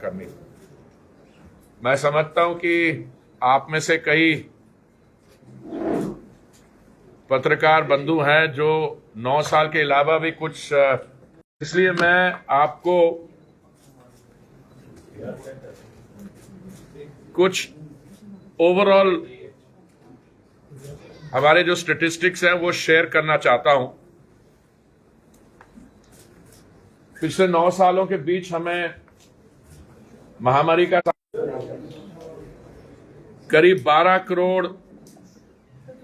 करनी। मैं समझता हूं कि आप में से कई पत्रकार बंधु हैं जो 9 साल के अलावा भी कुछ, इसलिए मैं आपको कुछ ओवरऑल हमारे जो स्टैटिस्टिक्स हैं वो शेयर करना चाहता हूं। पिछले 9 सालों के बीच हमें महामारी का करीब 12 करोड़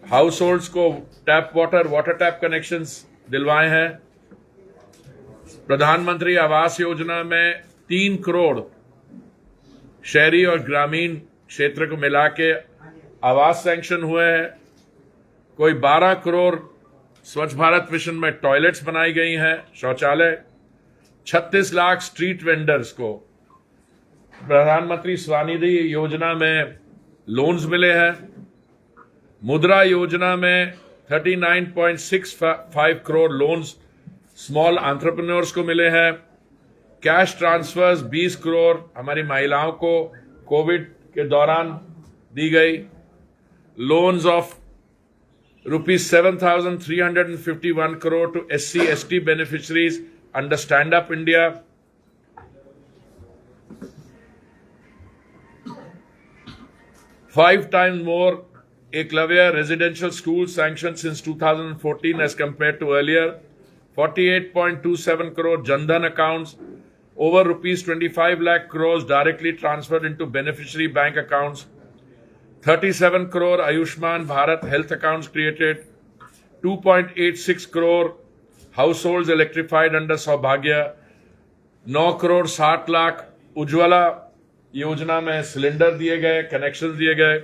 हाउस होल्ड्स को वाटर टैप कनेक्शंस दिलवाए हैं। प्रधानमंत्री आवास योजना में 3 करोड़ शहरी और ग्रामीण क्षेत्र को मिला के आवास सैंक्शन हुए हैं। कोई 12 करोड़ स्वच्छ भारत मिशन में टॉयलेट्स बनाई गई हैं, शौचालय। 36 लाख स्ट्रीट वेंडर्स को प्रधानमंत्री स्वनिधि योजना में लोन्स मिले हैं। मुद्रा योजना में 39.65 करोड़ लोन्स स्मॉल एंटरप्रेन्योर्स को मिले हैं। कैश ट्रांसफर्स 20 करोड़ हमारी महिलाओं को कोविड के दौरान दी गई। Loans of ₹7,351 crore to SC/ST beneficiaries under Stand Up India. Five times more Eklavya residential schools sanctioned since 2014 as compared to earlier. 48.27 crore Jan-Dhan accounts. Over ₹25 lakh crores directly transferred into beneficiary bank accounts. 37 crore Ayushman Bharat health accounts created. 2.86 crore households electrified under Saubhagya. 9 crore 60 lakh Ujjwala योजना में cylinder दिए गए, connection दिए गए।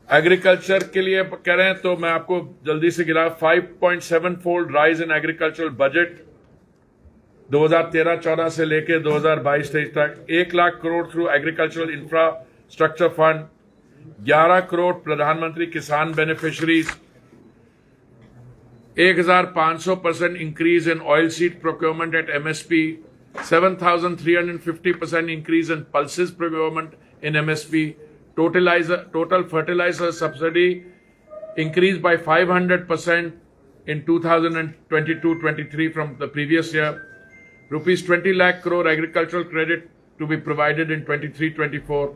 Agriculture के लिए करें तो मैं आपको जल्दी से गिरा 5.7 fold rise in agricultural budget 2013-14 से लेकर 2022-23 तक। 1 lakh crore through agricultural infrastructure fund. 11 crore प्रधानमंत्री किसान beneficiaries. 1,500% increase in oil seed procurement at MSP। 7,350% increase in pulses procurement in MSP. Total fertilizer subsidy increased by 500% in 2022-23 from the previous year. Rupees 20 lakh crore agricultural credit to be provided in 23-24.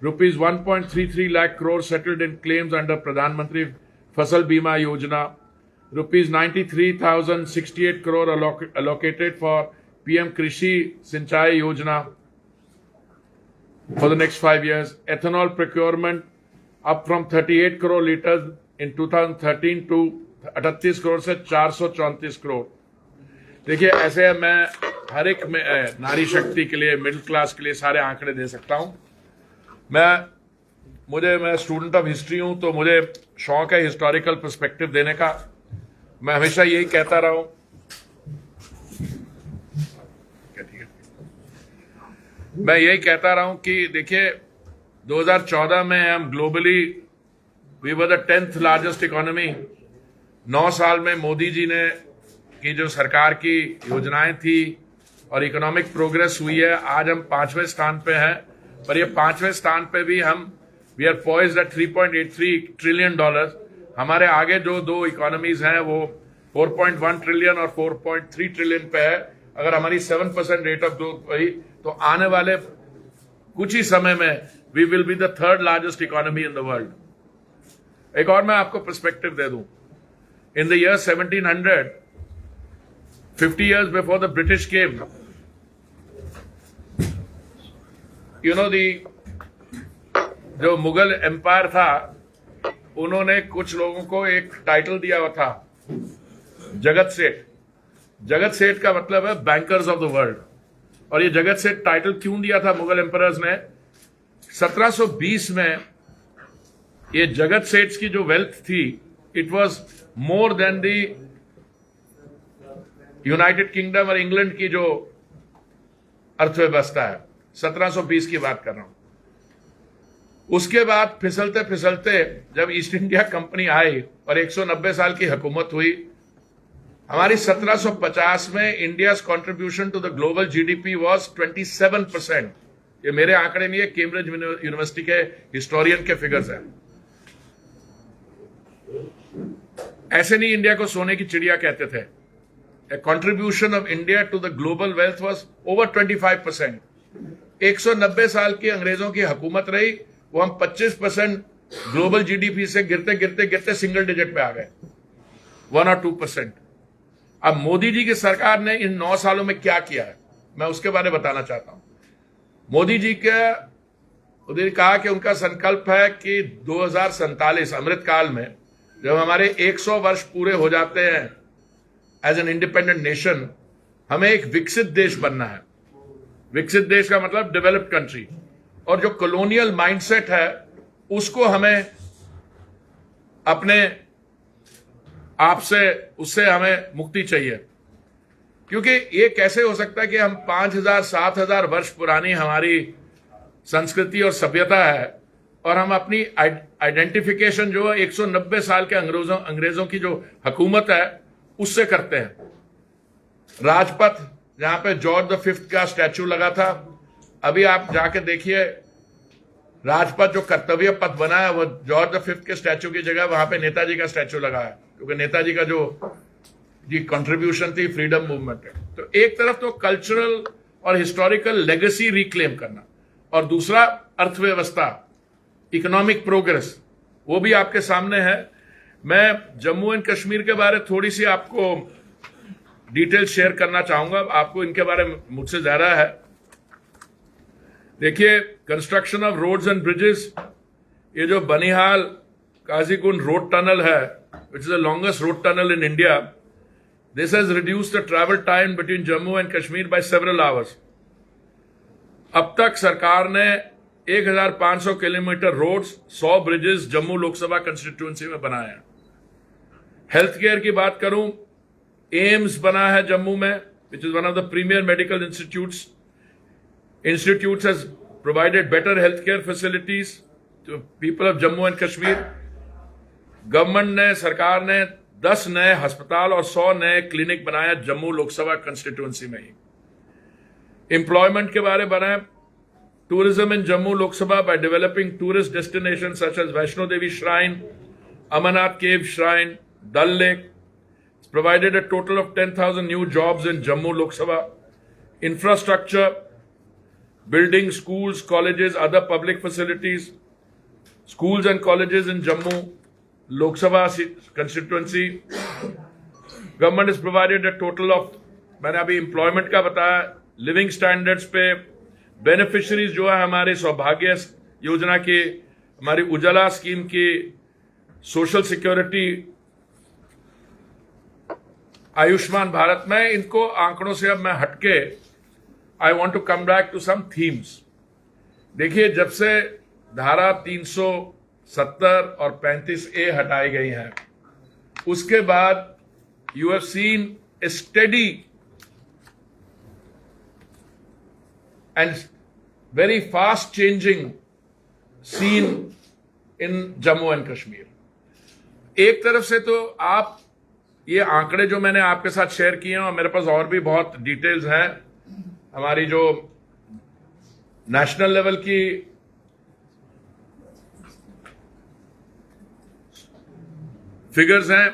Rupees 1.33 lakh crore settled in claims under Pradhan Mantri Fasal Bima Yojana. Rupees 93,068 crore allocated for PM Krishi Sinchai Yojana for the next 5 years. Ethanol procurement up from 38 crore liters in 2013 to 38 crore से 434 करोड़। देखिए, ऐसे मैं हर एक में नारी शक्ति के लिए, मिडिल क्लास के लिए सारे आंकड़े दे सकता हूं। मैं स्टूडेंट ऑफ हिस्ट्री हूं, तो मुझे शौक है हिस्टोरिकल पर्सपेक्टिव देने का। मैं हमेशा यही कहता रहा हूं, कि देखिए 2014 में हम globally we were the 10th largest economy. 9 साल में मोदी जी ने की जो सरकार की योजनाएं थी और इकोनॉमिक प्रोग्रेस हुई है, आज हम 5वें स्थान पे हैं। पर ये 5वें स्थान पे भी we are poised at $3.83 trillion. हमारे आगे जो 2 इकोनॉमीज हैं वो 4.1 ट्रिलियन और 4.3 ट्रिलियन पे है। अगर हमारी 7% रेट ऑफ ग्रोथ रही तो आने वाले कुछ ही समय में we will be the 3rd largest economy in the world. एक और मैं आपको पर्सपेक्टिव दे दूं। In the year 1700, 50 years before the British came, जो मुगल एम्पायर था, उन्होंने कुछ लोगों को एक टाइटल दिया हुआ था, जगत सेठ। जगत सेठ का मतलब है बैंकर्स ऑफ द वर्ल्ड। और ये जगत सेठ टाइटल क्यों दिया था मुगल एम्परर्स ने? 1720 में ये जगत सेठ की जो वेल्थ थी, it was more than the United kingdom और इंग्लैंड की जो अर्थव्यवस्था है। 1720 की बात कर रहा हूं। उसके बाद फिसलते फिसलते जब ईस्ट इंडिया कंपनी आई और 190 साल की हुकूमत हुई, हमारी 1750 में India's contribution to the global GDP was 27%। ये मेरे आंकड़े नहीं है, कैम्ब्रिज यूनिवर्सिटी के हिस्टोरियन के फिगर्स हैं। ऐसे नहीं इंडिया को सोने की चिड़िया कहते थे। A contribution of India to the global wealth was over 25%। 190 साल की अंग्रेजों की हुकूमत रही, वो हम 25% ग्लोबल जीडीपी से गिरते गिरते गिरते सिंगल डिजिट पे आ गए, 1 और 2%। अब मोदी जी की सरकार ने इन 9 सालों में क्या किया है, मैं उसके बारे में बताना चाहता हूं। मोदी जी के उन्होंने कहा कि उनका संकल्प है कि 2047 अमृतकाल में जब हमारे 100 वर्ष पूरे हो जाते हैं एज एन इंडिपेंडेंट नेशन, हमें एक विकसित देश बनना है। विकसित देश का मतलब डेवलप्ड कंट्री। और जो कॉलोनियल माइंडसेट है उसको हमें अपने आप से, उससे हमें मुक्ति चाहिए। क्योंकि ये कैसे हो सकता है कि हम 5000 7000 वर्ष पुरानी हमारी संस्कृति और सभ्यता है और हम अपनी आइडेंटिफिकेशन जो है 190 साल के अंग्रेजों की जो हुकूमत है उससे करते हैं। राजपथ जहां पे जॉर्ज V का स्टैचू लगा था, अभी आप जाके देखिए राजपथ जो कर्तव्य पथ बना है वो जॉर्ज V के स्टैचू की जगह वहां पे नेताजी का स्टैचू लगा है, क्योंकि नेताजी का जो कंट्रीब्यूशन थी फ्रीडम मूवमेंट है। तो एक तरफ तो कल्चरल और हिस्टोरिकल लेगेसी रिक्लेम करना, और दूसरा अर्थव्यवस्था, इकोनॉमिक प्रोग्रेस, वो भी आपके सामने है। मैं जम्मू एंड कश्मीर के बारे थोड़ी सी आपको डिटेल शेयर करना चाहूंगा, आपको इनके बारे में मुझसे ज्यादा है। देखिए, construction of roads and bridges, ये जो बनिहाल काजीगुंड रोड टनल है, which is the longest road tunnel in India, this has reduced the travel time between Jammu and Kashmir by several hours. अब तक सरकार ने 1500 kilometre roads, 100 bridges Jammu Lok Sabha constituency में बनाए हैं। हेल्थ केयर की बात करूं, एम्स बना है जम्मू में, which is one of the premier medical institutes. Institutes has provided better health care facilities to people of Jammu and Kashmir. Government ने, सरकार ने 10 नए अस्पताल और 100 नए क्लिनिक बनाए जम्मू लोकसभा कंस्टिट्यूंसी में ही। एम्प्लॉयमेंट के बारे में बनाए, tourism in Jammu Lok Sabha by developing tourist destinations such as Vaishno Devi Shrine, Amarnath Cave Shrine, Dal Lake. It's provided a total of 10,000 new jobs in Jammu Lok Sabha. Infrastructure, building schools, colleges, other public facilities, schools and colleges in Jammu Lok Sabha constituency. Government has provided a total of, मैंने अभी employment का बताया, living standards पे beneficiaries जो है हमारे सौभाग्य योजना की, हमारी उजाला स्कीम की, सोशल सिक्योरिटी, आयुष्मान भारत में, इनको आंकड़ों से अब मैं हटके I want to come back to some themes. देखिए, जब से धारा 370 और 35A हटाई गई हैं, उसके बाद you have scene A steady and very fast changing scene in Jammu and Kashmir। एक तरफ से तो आप ये आंकड़े जो मैंने आपके साथ शेयर किए हैं, और मेरे पास और भी बहुत डिटेल्स हैं, हमारी जो नेशनल लेवल की फिगर्स हैं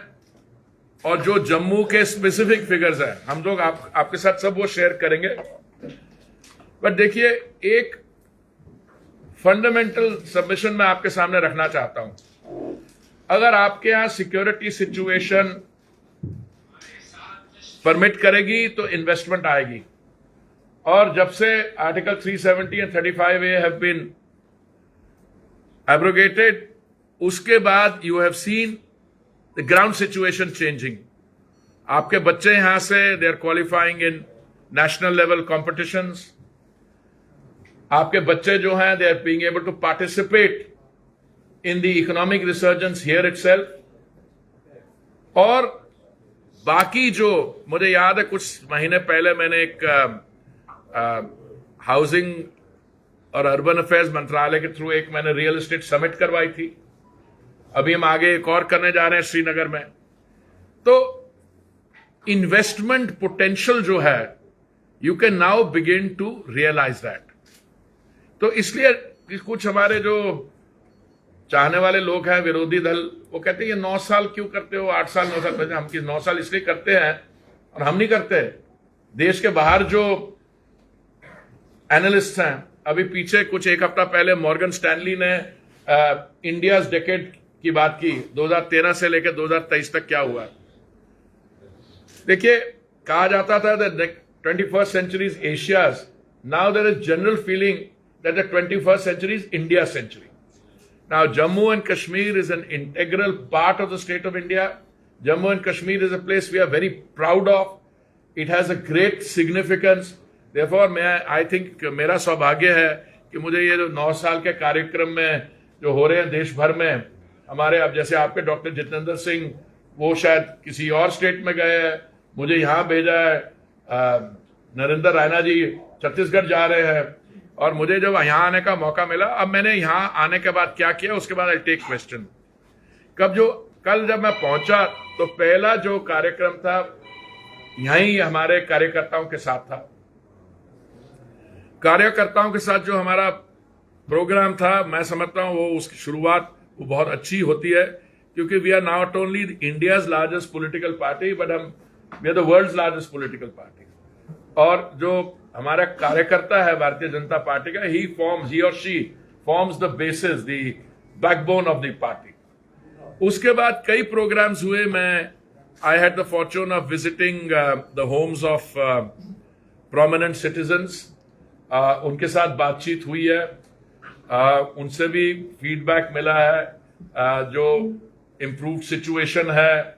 और जो जम्मू के स्पेसिफिक फिगर्स हैं, हम लोग आपके साथ सब वो शेयर करेंगे। बट देखिए, एक फंडामेंटल सबमिशन मैं आपके सामने रखना चाहता हूं। अगर आपके यहां सिक्योरिटी सिचुएशन परमिट करेगी तो इन्वेस्टमेंट आएगी, और जब से article 370 and 35A have been abrogated, उसके बाद you have seen the ground situation changing. आपके बच्चे यहां से they are qualifying in national level competitions, आपके बच्चे जो हैं they are being able to participate in the economic resurgence here itself. और बाकी जो मुझे याद है, कुछ महीने पहले मैंने एक हाउसिंग और अर्बन अफेयर्स मंत्रालय के थ्रू एक मैंने रियल एस्टेट समिट करवाई थी। अभी हम आगे एक और करने जा रहे हैं श्रीनगर में। तो इन्वेस्टमेंट पोटेंशियल जो है, you can now begin to realise that. तो इसलिए कुछ हमारे जो चाहने वाले लोग हैं, विरोधी दल, वो कहते हैं ये 9 साल क्यों करते हो, 8 साल 9 साल। हम 9 साल इसलिए करते हैं और हम नहीं करते। देश के बाहर जो एनालिस्ट हैं, अभी पीछे कुछ एक हफ्ता पहले मॉर्गन स्टैनली ने इंडियाज डेकेड की बात की, 2013 से लेकर 2023 तक क्या हुआ। देखिए, कहा जाता था that 21st century is Asia's. Now there is general feeling that the 21st century is India's century. Now Jammu and Kashmir is an integral part of the state of India. Jammu and Kashmir is a place we are very proud of. It has a great significance. Therefore, I think मेरा सौभाग्य है कि मुझे ये जो 9 साल के कार्यक्रम में जो हो रहे हैं देश भर में, हमारे अब जैसे आपके डॉक्टर जितेंद्र सिंह, वो शायद किसी और स्टेट में गए हैं, मुझे यहाँ भेजा है, नरेंद्र रैना जी छत्तीसगढ़ जा रहे हैं, और मुझे जब यहाँ आने का मौका मिला, अब मैंने यहाँ आने के बाद क्या किया, उसके बाद आई टेक क्वेश्चन। कल जब मैं पहुंचा तो पहला जो कार्यक्रम था यहीं हमारे कार्यकर्ताओं के साथ था। कार्यकर्ताओं के साथ जो हमारा प्रोग्राम था, मैं समझता हूं वो उसकी शुरुआत वो बहुत अच्छी होती है, क्योंकि we are not only India's largest political party, but we are the world's largest political party. और जो हमारा कार्यकर्ता है भारतीय जनता पार्टी का, ही और she forms the basis, the backbone of the party. उसके बाद कई प्रोग्राम्स हुए। I had the Fortune of visiting the homes of prominent citizens. उनके साथ बातचीत हुई है, उनसे भी फीडबैक मिला है। जो इम्प्रूव्ड सिचुएशन है